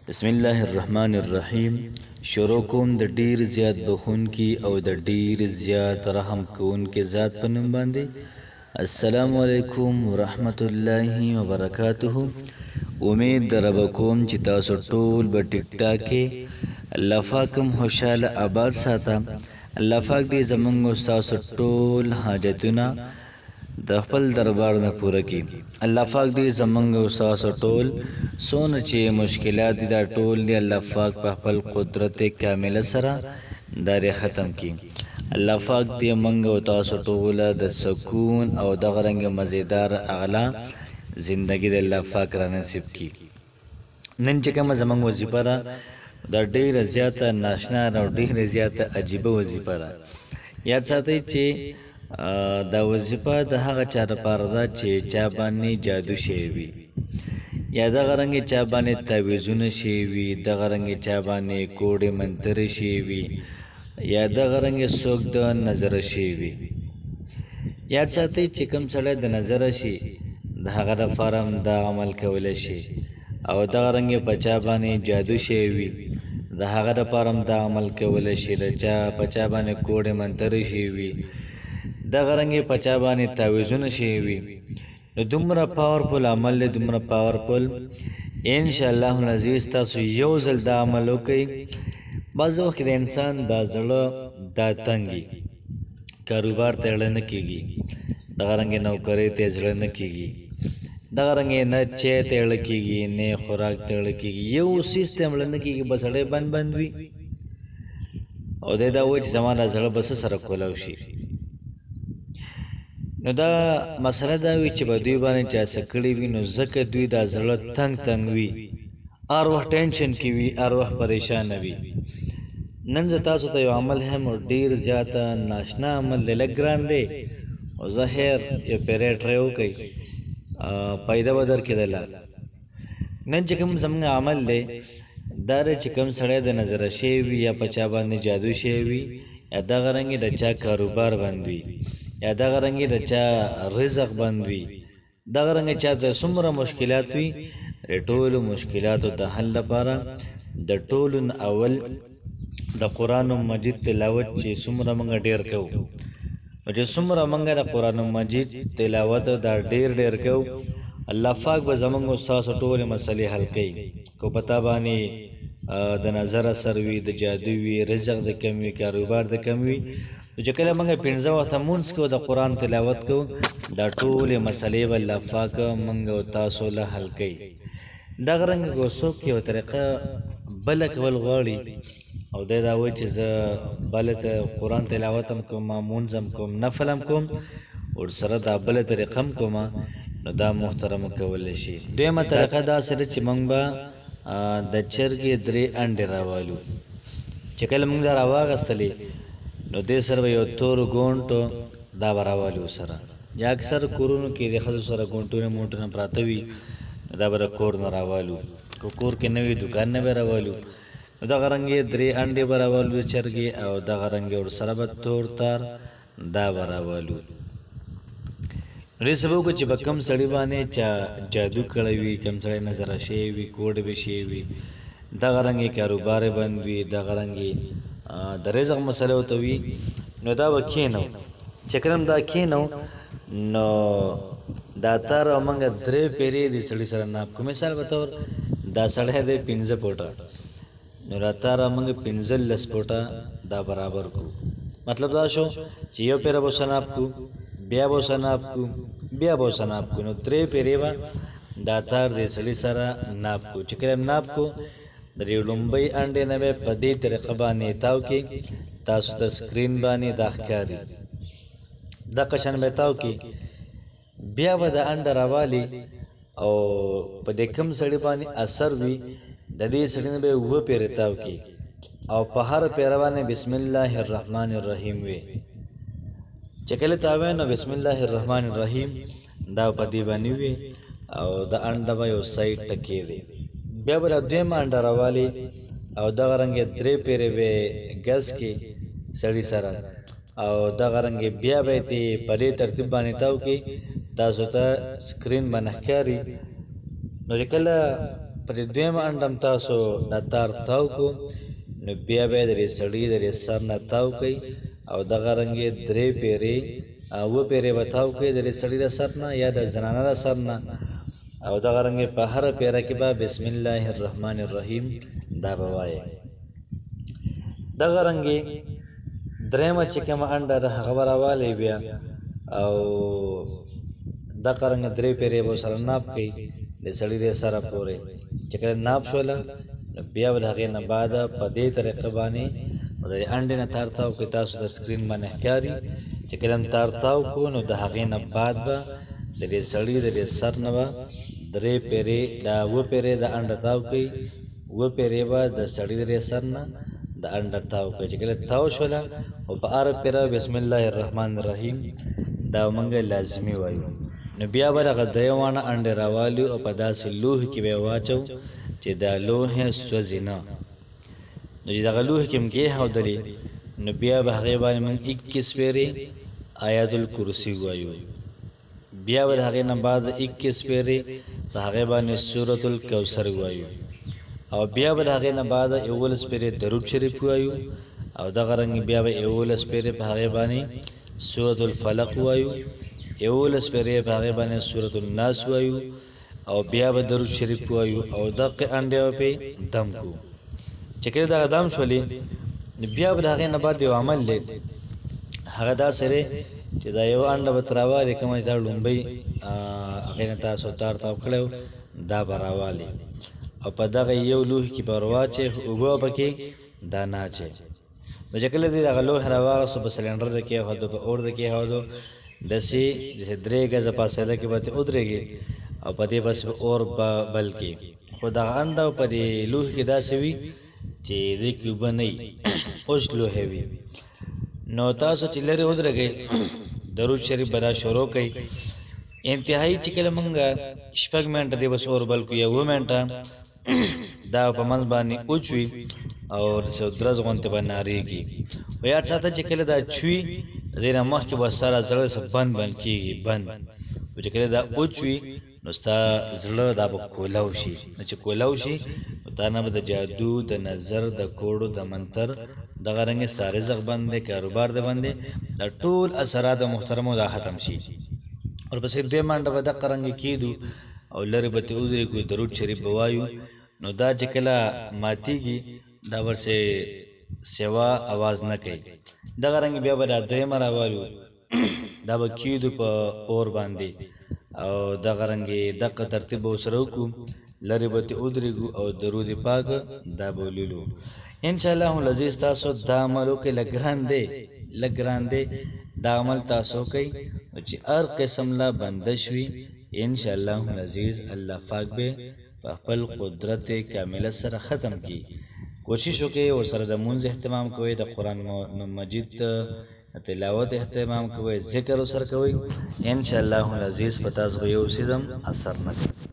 بسم الله الرحمن الرحیم. شروع کوم د ډیر زیات بخون کی او د ډیر زیات رحم کون کی ذات په نوم باندې. السلام علیکم ورحمت الله وبرکاته. امید در کوم چې تاسو ټول به ټیک ټاک کې الله پاکم خوشاله آباد ساته. الله پاک دې زمونږ او تاسو ټول حاجتونه د خپل دربار نه پوره کړي. الله پاک دې زمونږ او تاسو ټول سونه چې مشکلات دي دا ټول دی الله پاک په خپل قدرت کامله سره داري ختم کړي. الله پاک دې موږ او تاسو ټول د سکون او د غرنګ مزیدار اغلا زندگی د الله پاک را نصیب کړي. نن چې کوم زمونږ وظیفه را دا ډیره زیاته ناشنا او ډیره زیاته عجیبه وظیفه را. یاد ساتئ چې دا وظیفه د هغه چا لپاره ده چې چا باندې جادو شوی وي، یا دغه رنګې چا باندې تعویذونه شوي وي، دغه رنګې چا باندې کوډې منترې شوي وي، یا دغه رنګې څوک د نظره شوي وي. یاد ساتئ چې کوم سړی د نظره شي د هغه لپاره هم دا عمل کولی شي، او دغه رنګې په چا باندې جادو شوی وي د هغه لپاره هم دا عمل کولی شي. د چا په چا باندې کوډې منترې شوي وي، دغه رنګې په چا باندې تعویذونه شوي وي. نو دومره پاورفل عمل دی، دومره پاورفل. انشاءالله العزیز تاسو یو ځل دا عمل وکئ. بعض وخت د انسان دا زړه دا تنګي، کاروبار ته اړه نه کېږي، دغه رنګې نوکرۍ ته زړه نه کېږي، دغه رنګې نه چای ته اړه کېږي نه خوراک ته اړه کېږي، یو څیز ته اړه نه کېږي، بس سړی بند وي او دی دا وایي چې زما دا زړه به څه سره کولاو شي. نو دا مسله دا وي چې په دوی باندې چا څه کړي وي، نو ځکه دوی دا زړه تنګ وي، هر وخت ټینشن کې وي، هر وخت پریشانه وي. نن زه تاسو ته یو عمل هم ډېر زیاته ناشنا عمل دی، لږ ګران دی، او ظاهر یو پیری ټرای وکئ، پیدا به درکېدله. نن چې کوم زموږ عمل دی دا دی چې کوم سړی د نظره شوی وي، یا په چا باندې جادو شوی وي، یا دغه رنګې د چا کاروبار بند وي، یا دغه رنګې د چا رزق بند وي، دغه رنګې چا ته څومره مشکلات وي، د ټولو مشکلاتو د حل لپاره د ټولو اول د قرآن مجید تلاوت چې څومره موږ ډېر کوو، نو چې څومره موږ د قرآن مجید تلاوت دا ډېر کوو، الله پاک به زموږ او ستاسو ټولې مسلې حل کوي. کو پتا باندې د نظر اثر وي، د جادو وي، رزق د کم وي، کاروبار د کم وي، نو چې کله موږ 15 وخته مونځ کوو، د قرآن تلاوت کوو، دا ټولې مسلې به الله پاک موږ او تاسو له حل کوي. دغه رنګ که څوک یو طریقه بله کول غواړي او دی دا وایي چې زه بله ته قرآن تلاوت هم کوم، مونځ هم کوم، نفل هم کوم، ورسره دا بله طریقه هم کوم، نو دا محترمه کولی شي. دویمه طریقه داسې ده چې موږ به د چرګې 3 انډې راوالو. چې کله موږ دا راواغستلې نو دې سره به یو تور ګونټ دا به راوالو سره، یا اکثر کورونو کې د ښځو سره ګونټونه مونټونه پراته وي، نو دا به د کور نه راوالو، که کور کې نه وي دوکان نه به راوالو. نو دغه رنګې 3 انډې به راوالو چرګې، او دغه رنګې ورسره به تور تار دا به راوالو. نو دې سبب چې به کم سړي باندې چا جادو کړی وي، کم سړی نظره شوی وي، کوډې به شوی وي، دغه رنګې کاروبار بند وي، دغه رنګې د رزق مسله ورته وي، نو دا به کښېنو. چې کله دا کښېنو نو دا تار او موږ 3 پیرې د سړي سره ناپ کړو. مثال په طور دا سړی دی 15 فوټه، نو دا تار موږ 15 فوټه دا برابر کړو. مطلب دا شو چې یو پیره به ورسره ناپ کړو، بیا به ورسره ناپ کړو، بیا به ورسره ناپ کړو، نو 3 پیرې به دا تار د سړي سره ناپ کړو. چې کله ناپ کړو د لومبۍ انډې نه به په دې طریقه باندې تاو کې تاسو ته سکرین باندې دا ښکاري، دا قشن به تاو کې، بیا به د انډه راوالي، او په دې کم سړي باندې اثر وي د دې سړي نه به 2 پیرې تاو کې، او په هر پیره باندې بسم الله الرحمن الرحیم وي. چې کله تاوې نو بسم الله الرحمن الرحیم دا په دې باندې وي، او د انډه به یو سایډ ټکې دی، بیا به دویمه انډه راوالي، او دغه رنګې 3 پیرې به ګز کې سړي سره، او دغه رنګې بیا به یې په دې ترتیب باندې تاو کې تاسو ته سکرین باندې ښکاري. نو چې کله پر دویم انډم تاسو دا تار تاو کو نو بیا به درې سړی درې سر نه تاو کوي او دغه رنګې درې پیرې اوه پیرې به تاو کوي درې سړي د سر نه یا د زنانه د سر نه او دغه رنګې په هره پیره کې به بسم الله الرحمن الرحیم دا به وایي. دغه رنګې درېیمه چې کومه انډه ده هغه به راوالی بیا او دغه رنګه درې پیرې به ورسره ناب کوي د سړي د سره پورې چې کله ناب شوله نو بیا به د هغې نه بعده په دې طریقه باندې د انډې نه تار تاو کوي. تاسو د سکرین باندې ښکاري چې کله هم تار تاو کو نو د هغې نه بعد به د دې سړي د دې سر نه به درې پیرې دا اوه پیرې د انډه تاو کوي اوه پیرې به د سړي د دې سر نه د انډه تاو کوي چې کله تاو شوله او په هره پیره بسم الله الرحمن الرحیم دا موږ لازمي وایو. نو بیا به دغه درېیمانه انډې راوالو او په داسې لوښي کې به یې واچو چې دا لوښی سوځي نه. نو چې دغه لوښي کې هم کېښودلې نو بیا به هغې باندې موږ 21 پیرې آیات الکرسي وایو. بیا به د هغې نه بعد 21 پیرې په هغې باندې سورة الکوثر وایو او بیا به د هغې نه بعد 11 پیرې درود شریف وایو او دغه رنګ بیا به 11 پیرې په هغې باندې سورة الفلق وایو 11 پیرې په هغې باندې سورة الناس وایو او بیا به درود شریف وایو او دغه انډې به پې دم کو. چې کله دغه دم شولې بیا به د هغې نه بعد یو عمل دی هغه داسې دی چې دا یو انډه به ته راوالې کومه چې دا لومبۍ هغې نه تاسو تار تاو کړی و دا به راوالې او په دغه یو لوښي کې به ورواچې اوبه به پکې دا نه اچوې. نو چې کله دې دغه لوښی راواغېستو په سلنډر دې کېښودو په اور دې کېښودو داسې 3 ګزه فاصله کې به ترې ودرېږي او په دې پسې به اور بل کړي خو دغه انډه په دې لوښي کې داسې وي چې دې کې اوبه نه وي اوس لوښی وي. نو تاسو چې لرې ودرېږئ درود شریف به دا شروع کوئ انتهایی چې کله موږ 6 منټه دې بس اور بل کړو یا 7 منټه دا په منځ باندې اوچوي او درز غونتې به نارېږي. خو یاد ساته چې کله دا چوي د دې نه مخکې به سره زړه بند کېږي بند خو چې کله دا اوچوي نو ستا زړه دا به کولاو شي. نو چې کولاو شي نو تا نه به د جادو د نظر د کوړو د منتر دغه رنګې ستا رزق بند دی کاروبار د بند دی دا ټول اثرات محترمو دا ختم شي. ورپسې دویم انډه به دغه رنګې کېدو او لرې به ترې ودرېږو درود شریف به وایو نو دا چې کله ماتېږي دا ورسې سوا اواز نه کوي. دغه رنګ بیا به دا درېیمه راوالو دا به کېدو په اور باندې او دغه رنګې دغه ترتیب به ورسره وکړو لرې به ترې ودرېږو او درود پاک دا به ولولو. انشاءالله العزیز تاسو دا عمل وکړئ لږ ګران دی دا عمل تاسو کوئ نو چې هر قسم لا بنده شوي انشاءالله العزیز الله پاک به په خپل قدرت کامله سره ختم کړي. کوشش وکړئ ورسره د مونځ اهتمام کوئ د قرآن مجید تلاوت اهتمام کوئ ذکر ورسره کوئ انشاءالله العزیز په تاسو یو څیز هم اثر نه کوي.